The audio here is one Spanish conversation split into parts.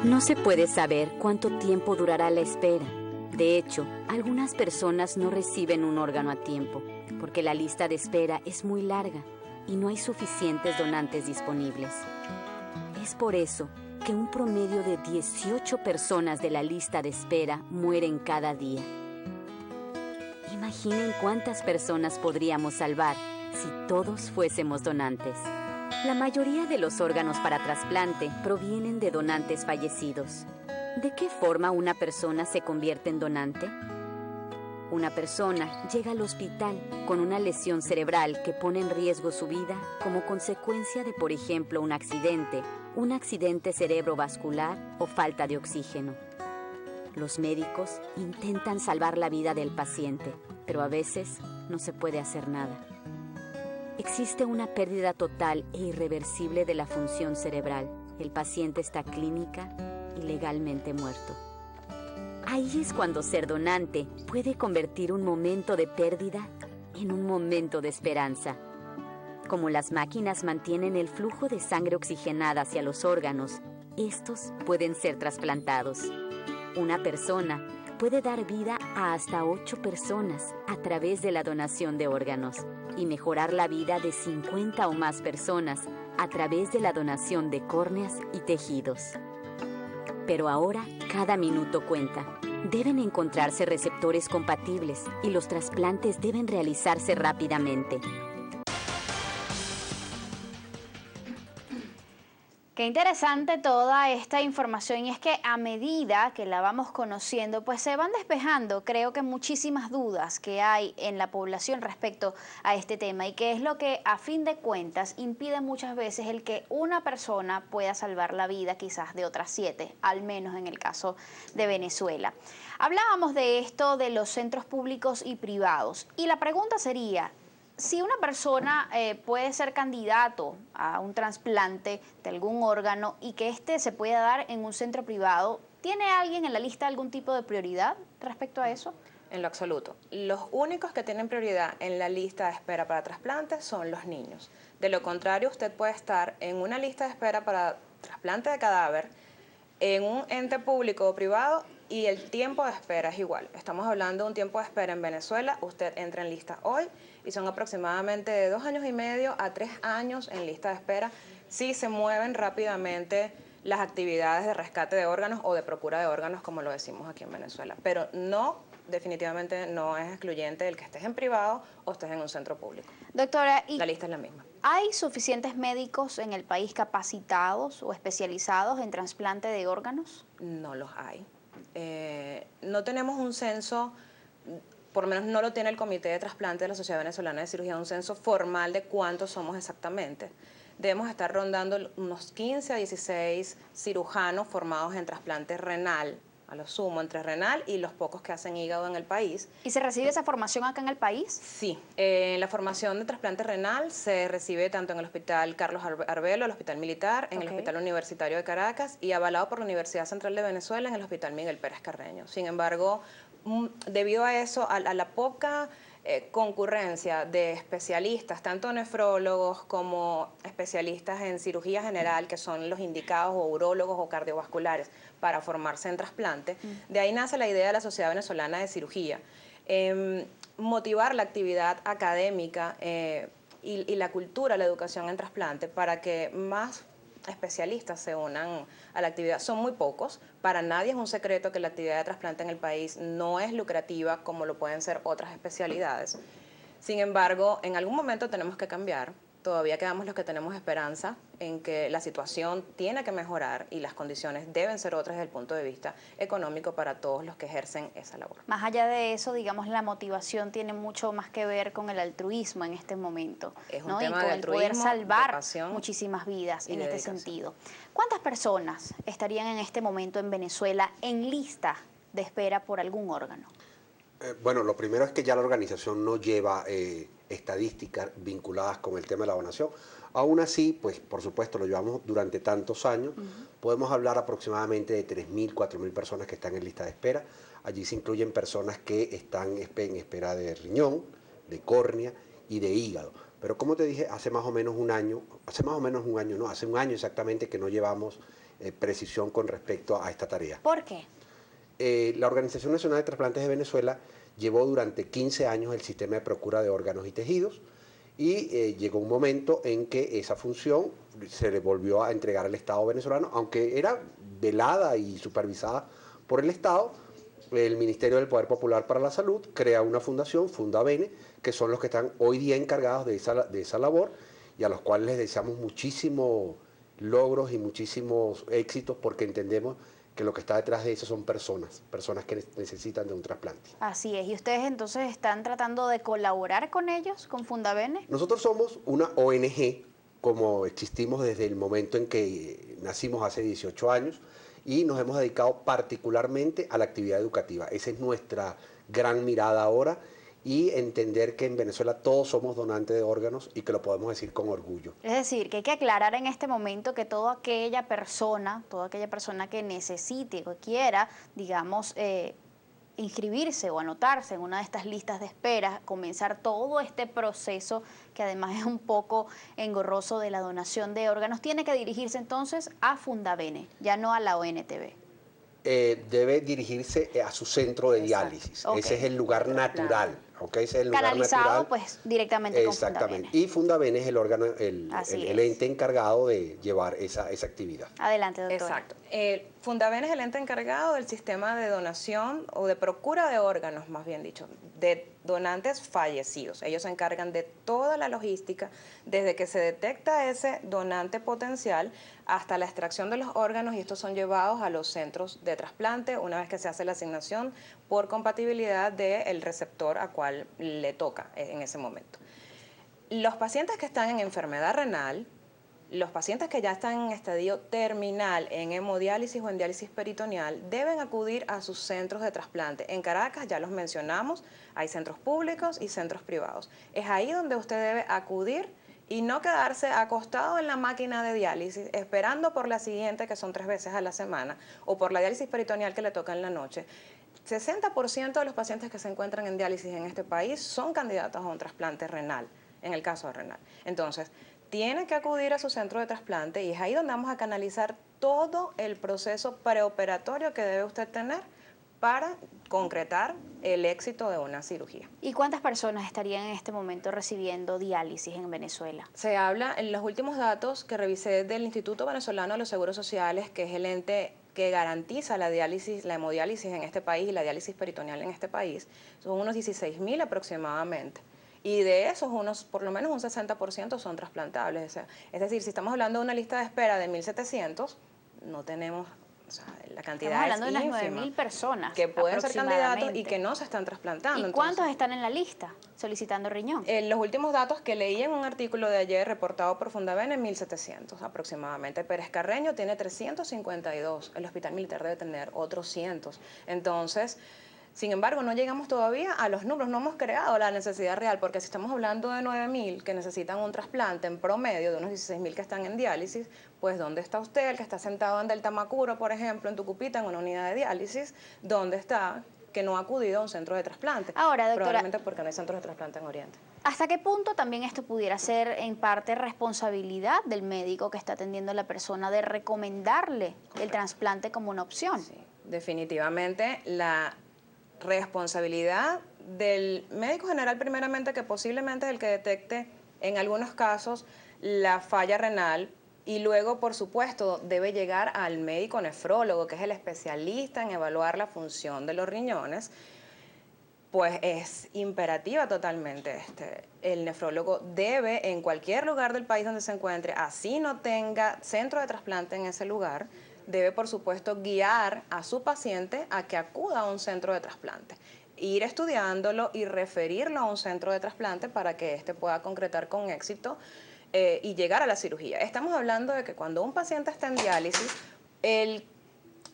No se puede saber cuánto tiempo durará la espera. De hecho, algunas personas no reciben un órgano a tiempo, porque la lista de espera es muy larga y no hay suficientes donantes disponibles. Es por eso que un promedio de 18 personas de la lista de espera mueren cada día. Imaginen cuántas personas podríamos salvar si todos fuésemos donantes. La mayoría de los órganos para trasplante provienen de donantes fallecidos. ¿De qué forma una persona se convierte en donante? Una persona llega al hospital con una lesión cerebral que pone en riesgo su vida como consecuencia de, por ejemplo, un accidente cerebrovascular o falta de oxígeno. Los médicos intentan salvar la vida del paciente, pero a veces no se puede hacer nada. Existe una pérdida total e irreversible de la función cerebral. El paciente está clínica y legalmente muerto. Ahí es cuando ser donante puede convertir un momento de pérdida en un momento de esperanza. Como las máquinas mantienen el flujo de sangre oxigenada hacia los órganos, estos pueden ser trasplantados. Una persona puede dar vida a hasta 8 personas a través de la donación de órganos y mejorar la vida de 50 o más personas a través de la donación de córneas y tejidos. Pero ahora, cada minuto cuenta. Deben encontrarse receptores compatibles y los trasplantes deben realizarse rápidamente. Qué interesante toda esta información, y es que a medida que la vamos conociendo, pues se van despejando, creo que muchísimas dudas que hay en la población respecto a este tema, y que es lo que a fin de cuentas impide muchas veces el que una persona pueda salvar la vida quizás de otras 7, al menos en el caso de Venezuela. Hablábamos de esto de los centros públicos y privados, y la pregunta sería: si una persona puede ser candidato a un trasplante de algún órgano y que éste se pueda dar en un centro privado, ¿tiene alguien en la lista algún tipo de prioridad respecto a eso? En lo absoluto. Los únicos que tienen prioridad en la lista de espera para trasplantes son los niños. De lo contrario, usted puede estar en una lista de espera para trasplante de cadáver, en un ente público o privado, y el tiempo de espera es igual. Estamos hablando de un tiempo de espera en Venezuela. Usted entra en lista hoy y son aproximadamente de 2 años y medio a 3 años en lista de espera. Sí se mueven rápidamente las actividades de rescate de órganos o de procura de órganos, como lo decimos aquí en Venezuela. Pero no, definitivamente no es excluyente el que estés en privado o estés en un centro público. Doctora, la lista es la misma. ¿Hay suficientes médicos en el país capacitados o especializados en trasplante de órganos? No los hay. No tenemos un censo, por lo menos no lo tiene el Comité de Trasplante de la Sociedad Venezolana de Cirugía, un censo formal de cuántos somos exactamente. Debemos estar rondando unos 15 a 16 cirujanos formados en trasplante renal, a lo sumo entre renal y los pocos que hacen hígado en el país. ¿Y se recibe esa formación acá en el país? Sí, la formación de trasplante renal se recibe tanto en el Hospital Carlos Arbelo, el Hospital Militar, en el Hospital Universitario de Caracas, y avalado por la Universidad Central de Venezuela en el Hospital Miguel Pérez Carreño. Sin embargo, debido a eso, a la poca concurrencia de especialistas, tanto nefrólogos como especialistas en cirugía general, que son los indicados, o urólogos o cardiovasculares, para formarse en trasplante. De ahí nace la idea de la Sociedad Venezolana de Cirugía. Motivar la actividad académica y la cultura, la educación en trasplante, para que más especialistas se unan a la actividad. Son muy pocos, para nadie es un secreto que la actividad de trasplante en el país no es lucrativa como lo pueden ser otras especialidades. Sin embargo, en algún momento tenemos que cambiar. Todavía quedamos los que tenemos esperanza en que la situación tiene que mejorar y las condiciones deben ser otras desde el punto de vista económico para todos los que ejercen esa labor. Más allá de eso, digamos, la motivación tiene mucho más que ver con el altruismo en este momento, es un ¿no? tema y con de el poder salvar pasión, muchísimas vidas en este dedicación. sentido. ¿Cuántas personas estarían en este momento en Venezuela en lista de espera por algún órgano? Bueno, lo primero es que ya la organización no lleva estadísticas vinculadas con el tema de la donación. Aún así, pues por supuesto lo llevamos durante tantos años, podemos hablar aproximadamente de 3.000, 4.000 personas que están en lista de espera. Allí se incluyen personas que están en espera de riñón, de córnea y de hígado. Pero como te dije, hace un año exactamente que no llevamos precisión con respecto a esta tarea. ¿Por qué? La Organización Nacional de Trasplantes de Venezuela llevó durante 15 años el sistema de procura de órganos y tejidos y llegó un momento en que esa función se le volvió a entregar al Estado venezolano, aunque era velada y supervisada por el Estado. El Ministerio del Poder Popular para la Salud crea una fundación, Fundavene, que son los que están hoy día encargados de esa labor y a los cuales les deseamos muchísimos logros y muchísimos éxitos porque entendemos que lo que está detrás de eso son personas que necesitan de un trasplante. Así es. ¿Y ustedes entonces están tratando de colaborar con ellos, con Fundavene? Nosotros somos una ONG, como existimos desde el momento en que nacimos hace 18 años, y nos hemos dedicado particularmente a la actividad educativa. Esa es nuestra gran mirada ahora, y entender que en Venezuela todos somos donantes de órganos y que lo podemos decir con orgullo. Es decir, que hay que aclarar en este momento que toda aquella persona que necesite o quiera, digamos, inscribirse o anotarse en una de estas listas de espera, comenzar todo este proceso que además es un poco engorroso de la donación de órganos, tiene que dirigirse entonces a Fundavene, ya no a la ONTV. Debe dirigirse a su centro de diálisis. Okay. Ese es el lugar natural. Okay, ese es el lugar canalizado natural. Pues directamente con Exactamente. Fundavene. Y Fundavene es el órgano, el ente encargado de llevar esa actividad. Adelante, doctora. Exacto. Fundavene es el ente encargado del sistema de donación o de procura de órganos, más bien dicho, de donantes fallecidos. Ellos se encargan de toda la logística, desde que se detecta ese donante potencial hasta la extracción de los órganos, y estos son llevados a los centros de trasplante una vez que se hace la asignación por compatibilidad del receptor a cual le toca en ese momento. Los pacientes que están en enfermedad renal, los pacientes que ya están en estadio terminal, en hemodiálisis o en diálisis peritoneal, deben acudir a sus centros de trasplante. En Caracas, ya los mencionamos, hay centros públicos y centros privados. Es ahí donde usted debe acudir y no quedarse acostado en la máquina de diálisis esperando por la siguiente, que son 3 veces a la semana, o por la diálisis peritoneal que le toca en la noche. 60% de los pacientes que se encuentran en diálisis en este país son candidatos a un trasplante renal, en el caso de renal. Entonces, tiene que acudir a su centro de trasplante y es ahí donde vamos a canalizar todo el proceso preoperatorio que debe usted tener para concretar el éxito de una cirugía. ¿Y cuántas personas estarían en este momento recibiendo diálisis en Venezuela? Se habla, en los últimos datos que revisé del Instituto Venezolano de los Seguros Sociales, que es el ente que garantiza la diálisis, la hemodiálisis en este país y la diálisis peritoneal en este país, son unos 16.000 aproximadamente. Y de esos, por lo menos un 60% son trasplantables. O sea, es decir, si estamos hablando de una lista de espera de 1.700, no tenemos, o sea, la cantidad estamos hablando es de unas ínfima, 9.000 personas que pueden ser candidatos y que no se están trasplantando. ¿Y cuántos están en la lista solicitando riñón? Los últimos datos que leí en un artículo de ayer reportado por Fundavene, 1.700 aproximadamente. Pérez Carreño tiene 352, el Hospital Militar debe tener otros cientos. Entonces, sin embargo, no llegamos todavía a los números, no hemos creado la necesidad real, porque si estamos hablando de 9.000 que necesitan un trasplante en promedio, de unos 16.000 que están en diálisis, pues ¿dónde está usted, el que está sentado en Delta Macuro, por ejemplo, en Tucupita, en una unidad de diálisis? ¿Dónde está que no ha acudido a un centro de trasplante? Ahora, doctora, probablemente porque no hay centros de trasplante en Oriente. ¿Hasta qué punto también esto pudiera ser en parte responsabilidad del médico que está atendiendo a la persona de recomendarle el trasplante como una opción? Sí, definitivamente la responsabilidad del médico general primeramente, que posiblemente es el que detecte en algunos casos la falla renal, y luego, por supuesto, debe llegar al médico nefrólogo, que es el especialista en evaluar la función de los riñones. Pues es imperativa totalmente. El nefrólogo debe, en cualquier lugar del país donde se encuentre, así no tenga centro de trasplante en ese lugar, debe, por supuesto, guiar a su paciente a que acuda a un centro de trasplante, ir estudiándolo y referirlo a un centro de trasplante para que éste pueda concretar con éxito y llegar a la cirugía. Estamos hablando de que cuando un paciente está en diálisis,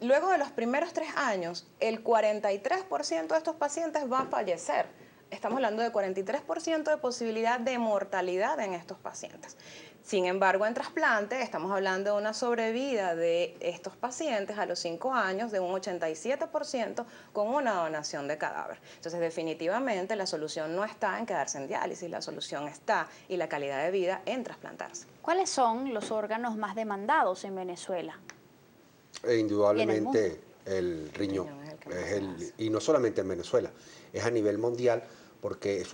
luego de los primeros 3 años, el 43% de estos pacientes va a fallecer. Estamos hablando de 43% de posibilidad de mortalidad en estos pacientes. Sin embargo, en trasplante estamos hablando de una sobrevida de estos pacientes a los 5 años de un 87% con una donación de cadáver. Entonces, definitivamente la solución no está en quedarse en diálisis, la solución está, y la calidad de vida, en trasplantarse. ¿Cuáles son los órganos más demandados en Venezuela? Indudablemente el riñón. Es el que más se hace. Y no solamente en Venezuela, es a nivel mundial porque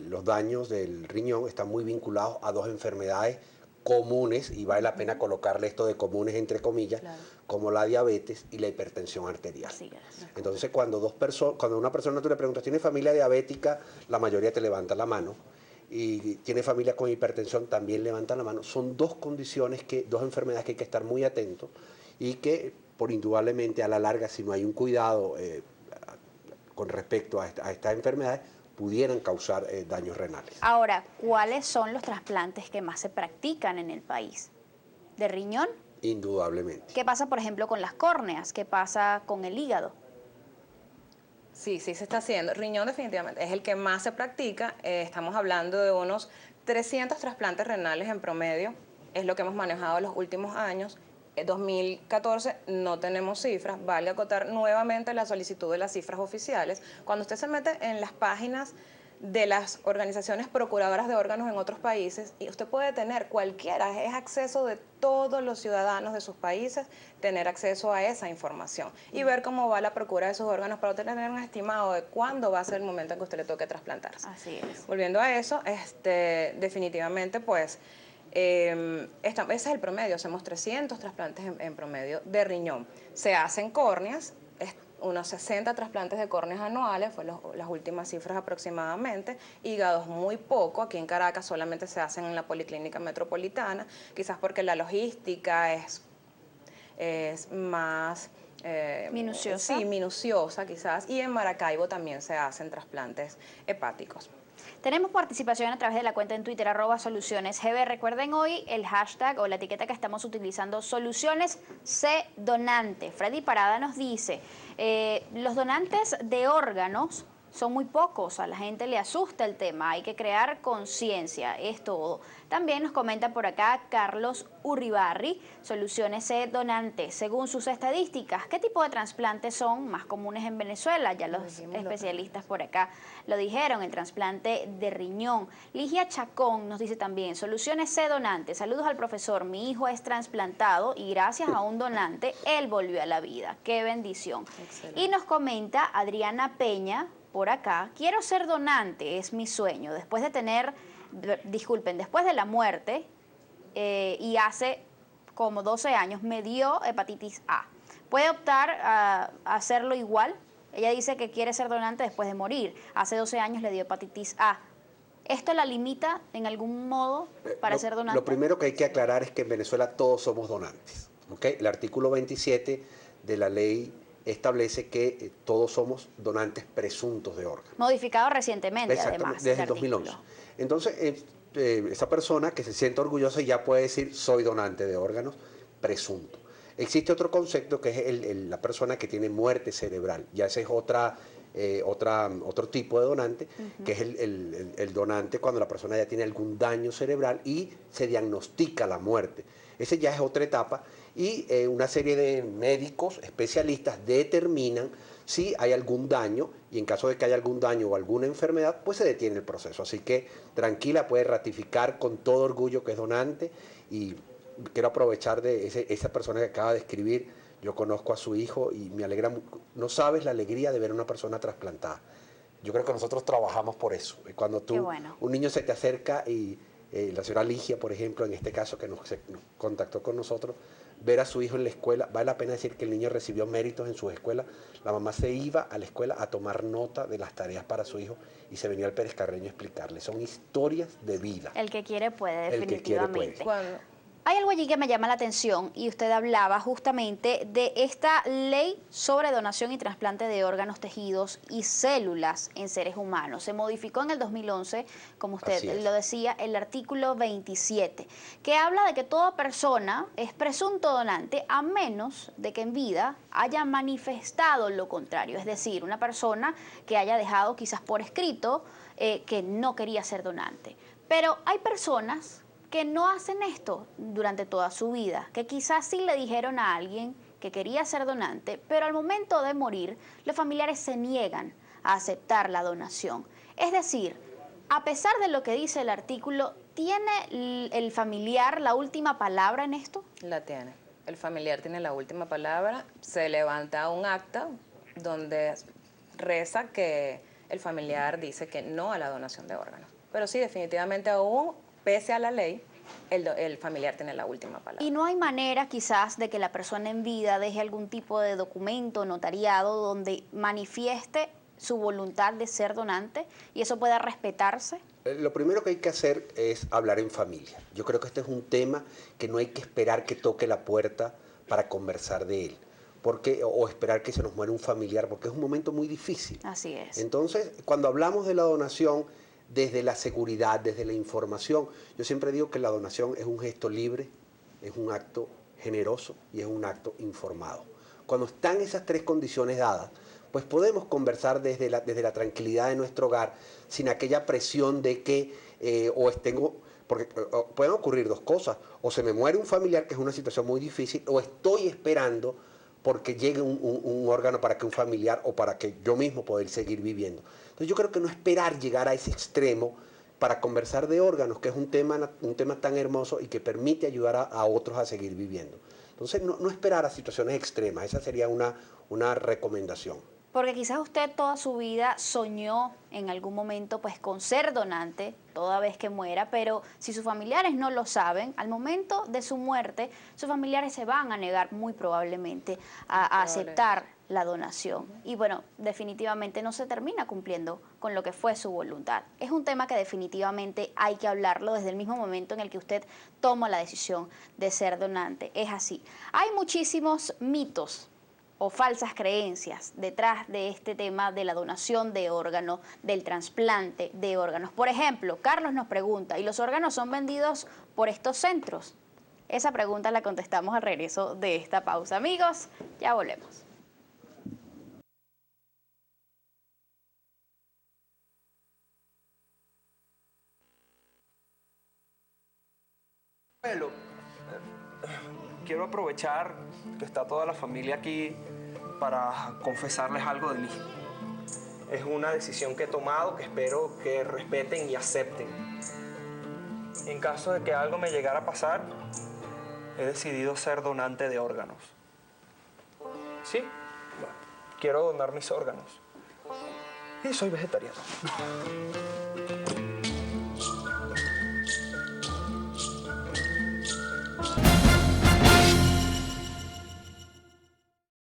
los daños del riñón están muy vinculados a dos enfermedades comunes, y vale la pena colocarle esto de comunes entre comillas, Claro. como la diabetes y la hipertensión arterial. Así es. Entonces, cuando una persona tú le preguntas, ¿tiene familia diabética? La mayoría te levanta la mano. Y tiene familia con hipertensión, también levantan la mano. Son dos condiciones, dos enfermedades que hay que estar muy atentos y que, por indudablemente, a la larga, si no hay un cuidado con respecto a estas enfermedades, pudieran causar daños renales. Ahora, ¿cuáles son los trasplantes que más se practican en el país? ¿De riñón? Indudablemente. ¿Qué pasa, por ejemplo, con las córneas? ¿Qué pasa con el hígado? Sí, sí se está haciendo. Riñón definitivamente es el que más se practica. Estamos hablando de unos 300 trasplantes renales en promedio. Es lo que hemos manejado en los últimos años. En 2014 no tenemos cifras. Vale acotar nuevamente la solicitud de las cifras oficiales. Cuando usted se mete en las páginas de las organizaciones procuradoras de órganos en otros países, y usted puede tener cualquiera, es acceso de todos los ciudadanos de sus países, tener acceso a esa información y ver cómo va la procura de esos órganos para usted tener un estimado de cuándo va a ser el momento en que usted le toque trasplantarse. Así es. Volviendo a eso, definitivamente pues ese es el promedio, hacemos 300 trasplantes en promedio de riñón. Se hacen córneas, unos 60 trasplantes de córneas anuales, fue las últimas cifras aproximadamente. Hígados muy poco, aquí en Caracas solamente se hacen en la Policlínica Metropolitana, quizás porque la logística es más... minuciosa. Sí, minuciosa quizás, y en Maracaibo también se hacen trasplantes hepáticos. Tenemos participación a través de la cuenta en Twitter, @solucionesgb. Recuerden hoy el hashtag o la etiqueta que estamos utilizando, Soluciones C Donante. Freddy Parada nos dice, los donantes de órganos son muy pocos, a la gente le asusta el tema, hay que crear conciencia, es todo. También nos comenta por acá Carlos Urribarri, Soluciones C Donante. Según sus estadísticas, ¿qué tipo de trasplantes son más comunes en Venezuela? Ya los especialistas por acá lo dijeron, el trasplante de riñón. Ligia Chacón nos dice también, Soluciones C Donante. Saludos al profesor, mi hijo es trasplantado y gracias a un donante, él volvió a la vida. ¡Qué bendición! Excelente. Y nos comenta Adriana Peña, por acá, quiero ser donante, es mi sueño. Después de la muerte, y hace como 12 años me dio hepatitis A. ¿Puede optar a hacerlo igual? Ella dice que quiere ser donante después de morir. Hace 12 años le dio hepatitis A. ¿Esto la limita en algún modo para ser donante? Lo primero que hay que aclarar es que en Venezuela todos somos donantes. ¿Okay? El artículo 27 de la ley establece que todos somos donantes presuntos de órganos. Modificado recientemente, además. Desde el 2011. Entonces, esa persona que se siente orgullosa ya puede decir, soy donante de órganos presunto. Existe otro concepto que es la persona que tiene muerte cerebral. Ya ese es otro tipo de donante, que es el donante cuando la persona ya tiene algún daño cerebral y se diagnostica la muerte. Ese ya es otra etapa y una serie de médicos especialistas determinan si hay algún daño y en caso de que haya algún daño o alguna enfermedad, pues se detiene el proceso. Así que tranquila, puede ratificar con todo orgullo que es donante y quiero aprovechar de esa persona que acaba de escribir. Yo conozco a su hijo y me alegra, no sabes la alegría de ver a una persona trasplantada. Yo creo que nosotros trabajamos por eso. Cuando un niño se te acerca y la señora Ligia, por ejemplo, en este caso que nos contactó con nosotros, ver a su hijo en la escuela, vale la pena decir que el niño recibió méritos en su escuela. La mamá se iba a la escuela a tomar nota de las tareas para su hijo y se venía al Pérez Carreño a explicarle. Son historias de vida. El que quiere puede, definitivamente. El que quiere puede. Hay algo allí que me llama la atención y usted hablaba justamente de esta ley sobre donación y trasplante de órganos, tejidos y células en seres humanos. Se modificó en el 2011, como usted lo decía, el artículo 27, que habla de que toda persona es presunto donante a menos de que en vida haya manifestado lo contrario. Es decir, una persona que haya dejado quizás por escrito que no quería ser donante. Pero hay personas que no hacen esto durante toda su vida, que quizás sí le dijeron a alguien que quería ser donante, pero al momento de morir, los familiares se niegan a aceptar la donación. Es decir, a pesar de lo que dice el artículo, ¿tiene el familiar la última palabra en esto? La tiene. El familiar tiene la última palabra. Se levanta un acta donde reza que el familiar dice que no a la donación de órganos. Pero sí, definitivamente aún, pese a la ley, el familiar tiene la última palabra. ¿Y no hay manera quizás de que la persona en vida deje algún tipo de documento notariado donde manifieste su voluntad de ser donante y eso pueda respetarse? Lo primero que hay que hacer es hablar en familia. Yo creo que este es un tema que no hay que esperar que toque la puerta para conversar de él, o esperar que se nos muera un familiar, porque es un momento muy difícil. Así es. Entonces, cuando hablamos de la donación, desde la seguridad, desde la información, yo siempre digo que la donación es un gesto libre, es un acto generoso y es un acto informado. Cuando están esas tres condiciones dadas, pues podemos conversar desde la tranquilidad de nuestro hogar, sin aquella presión de que porque pueden ocurrir dos cosas: o se me muere un familiar, que es una situación muy difícil, o estoy esperando porque llegue un órgano para que un familiar o para que yo mismo poder seguir viviendo. Entonces yo creo que no esperar llegar a ese extremo para conversar de órganos, que es un tema tan hermoso y que permite ayudar a otros a seguir viviendo. Entonces no esperar a situaciones extremas, esa sería una recomendación. Porque quizás usted toda su vida soñó en algún momento pues con ser donante toda vez que muera, pero si sus familiares no lo saben, al momento de su muerte, sus familiares se van a negar muy probablemente a aceptar la donación. Y bueno, definitivamente no se termina cumpliendo con lo que fue su voluntad. Es un tema que definitivamente hay que hablarlo desde el mismo momento en el que usted toma la decisión de ser donante. Es así. Hay muchísimos mitos o falsas creencias detrás de este tema de la donación de órganos, del trasplante de órganos. Por ejemplo, Carlos nos pregunta, ¿y los órganos son vendidos por estos centros? Esa pregunta la contestamos al regreso de esta pausa. Amigos, ya volvemos. Bueno, quiero aprovechar que está toda la familia aquí para confesarles algo de mí. Es una decisión que he tomado que espero que respeten y acepten. En caso de que algo me llegara a pasar, he decidido ser donante de órganos. Sí, bueno, quiero donar mis órganos. Y soy vegetariano.